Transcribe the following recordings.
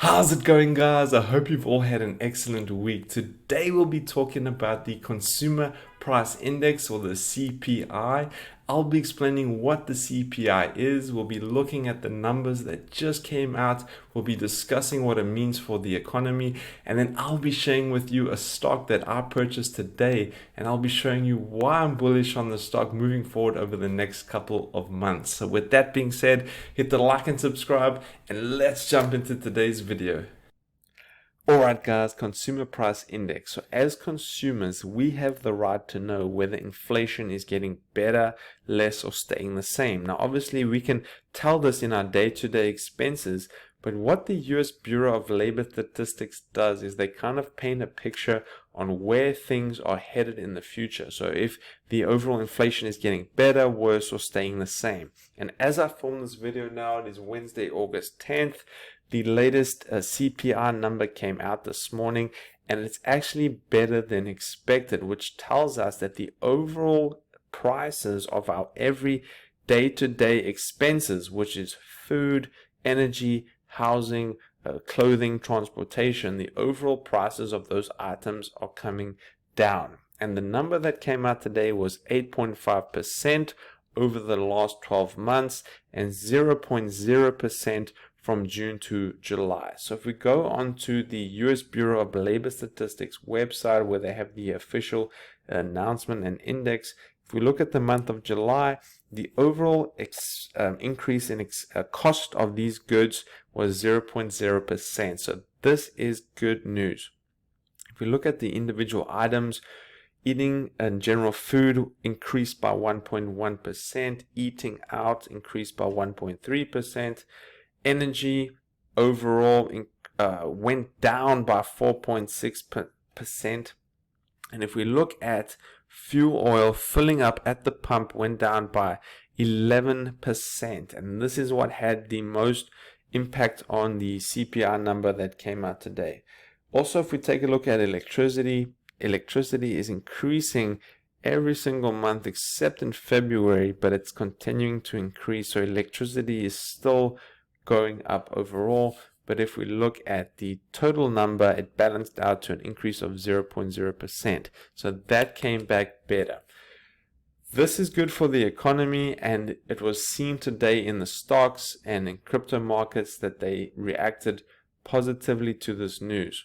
How's it going, guys? I hope you've all had an excellent week. Today we'll be talking about the Consumer Price Index, or the CPI. I'll be explaining what the CPI is. We'll be looking at the numbers that just came out. We'll be discussing what it means for the economy. And then I'll be sharing with you a stock that I purchased today. And I'll be showing you why I'm bullish on the stock moving forward over the next couple of months. So with that being said, hit the like and subscribe, and let's jump into today's video. Alright guys, Consumer Price Index. So as consumers, we have the right to know whether inflation is getting better, less, or staying the same. Now obviously we can tell this in our day-to-day expenses, but what the US Bureau of Labor Statistics does is they kind of paint a picture on where things are headed in the future. So if the overall inflation is getting better, worse, or staying the same. And as I film this video now, it is Wednesday, August 10th. The latest CPI number came out this morning, and it's actually better than expected, which tells us that the overall prices of our every day-to-day expenses, which is food, energy, housing, clothing, transportation, the overall prices of those items are coming down. And the number that came out today was 8.5% over the last 12 months and 0.0% from June to July. So if we go on to the US Bureau of Labor Statistics website, where they have the official announcement and index, if we look at the month of July, the overall increase in cost of these goods was 0.0%. So this is good news. If we look at the individual items, eating and general food increased by 1.1%, eating out increased by 1.3%, energy overall went down by 4.6%. And if we look at fuel oil, filling up at the pump went down by 11%. And this is what had the most impact on the CPI number that came out today. Also, if we take a look at electricity is increasing every single month except in February, but it's continuing to increase. So electricity is still going up overall, but if we look at the total number, it balanced out to an increase of 0.0%. So that came back better. This is good for the economy, and it was seen today in the stocks and in crypto markets that they reacted positively to this news.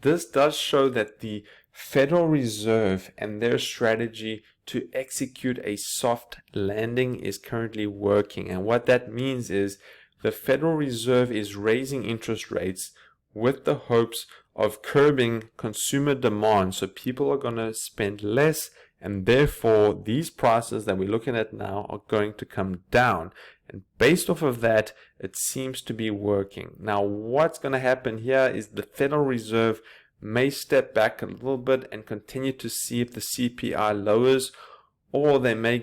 This does show that the Federal Reserve and their strategy to execute a soft landing is currently working. And what that means is the Federal Reserve is raising interest rates with the hopes of curbing consumer demand. So people are going to spend less, and therefore these prices that we're looking at now are going to come down. And based off of that, it seems to be working. Now what's going to happen here is the Federal Reserve may step back a little bit and continue to see if the CPI lowers, or they may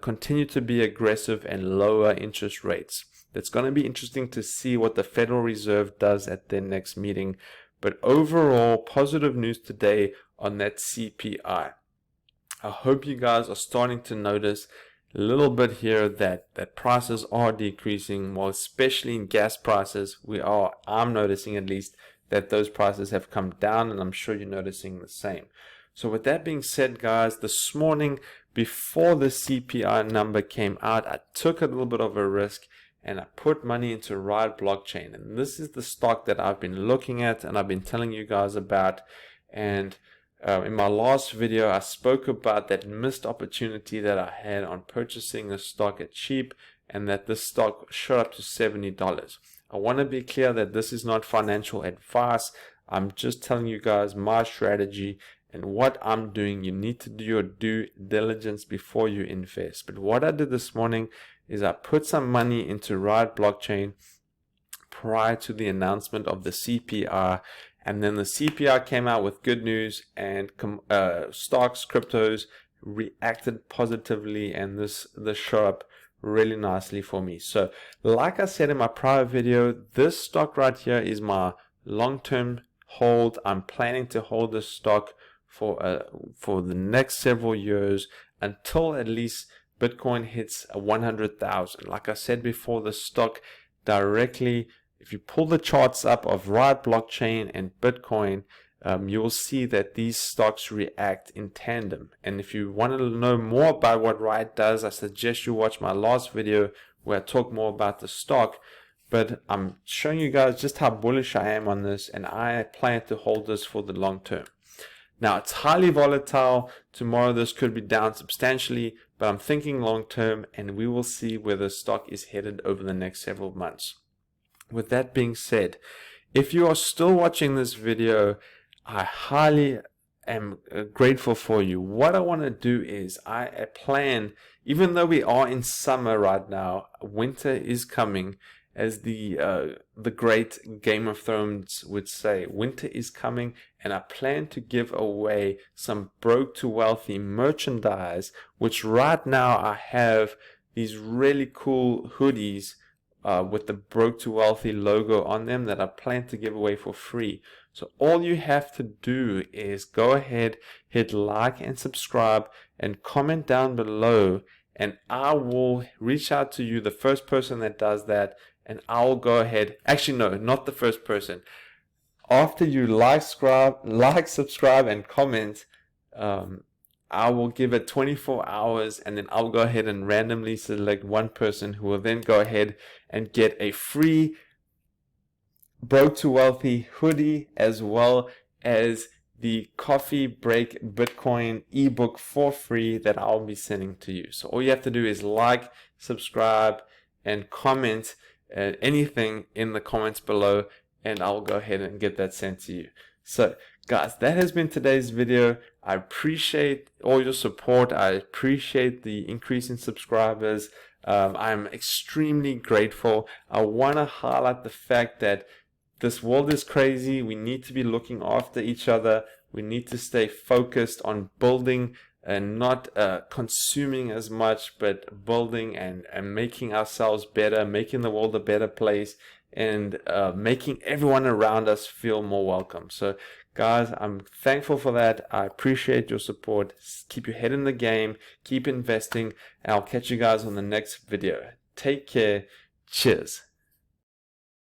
continue to be aggressive and lower interest rates. It's going to be interesting to see what the Federal Reserve does at their next meeting. But overall, positive news today on that CPI. I hope you guys are starting to notice a little bit here that prices are decreasing, well, especially in gas prices. I'm noticing at least that those prices have come down, and I'm sure you're noticing the same. So with that being said, guys, this morning before the CPI number came out, I took a little bit of a risk and I put money into riotblockchain. And this is the stock that I've been looking at and I've been telling you guys about. And in my last video, I spoke about that missed opportunity that I had on purchasing a stock at cheap, and that this stock shot up to $70. I want to be clear that this is not financial advice. I'm just telling you guys my strategy and what I'm doing. You need to do your due diligence before you invest. But what I did this morning is I put some money into riotblockchain prior to the announcement of the CPI, and then the CPI came out with good news, and stocks, cryptos reacted positively, and this showed up really nicely for me. So like I said in my prior video, this stock right here is my long-term hold. I'm planning to hold this stock for the next several years until at least Bitcoin hits 100,000. Like I said before, the stock directly if you pull the charts up of Riot Blockchain and Bitcoin, you will see that these stocks react in tandem. And if you want to know more about what Riot does, I suggest you watch my last video where I talk more about the stock. But I'm showing you guys just how bullish I am on this, and I plan to hold this for the long term. Now, it's highly volatile. Tomorrow this could be down substantially, but I'm thinking long term, and we will see where the stock is headed over the next several months. With that being said, if you are still watching this video, I highly am grateful for you. What I want to do is I plan, even though we are in summer right now, winter is coming. As the great Game of Thrones would say, winter is coming, and I plan to give away some broke to wealthy merchandise, which right now I have these really cool hoodies with the broke to wealthy logo on them that I plan to give away for free. So all you have to do is go ahead, hit like and subscribe, and comment down below, and I will reach out to you, the first person that does that. And I'll go ahead, actually no, not the first person. After you like, subscribe, and comment, I will give it 24 hours, and then I'll go ahead and randomly select one person who will then go ahead and get a free Broke to Wealthy hoodie, as well as the Coffee Break Bitcoin ebook for free that I'll be sending to you. So all you have to do is like, subscribe, and comment anything in the comments below, and I'll go ahead and get that sent to you. So guys, that has been today's video. I appreciate all your support. I appreciate the increase in subscribers. I'm extremely grateful. I want to highlight the fact that this world is crazy. We need to be looking after each other. We need to stay focused on building and not consuming as much, but building and making ourselves better, making the world a better place, and making everyone around us feel more welcome. So guys, I'm thankful for that. I appreciate your support. Keep your head in the game, keep investing, and I'll catch you guys on the next video. Take care. Cheers.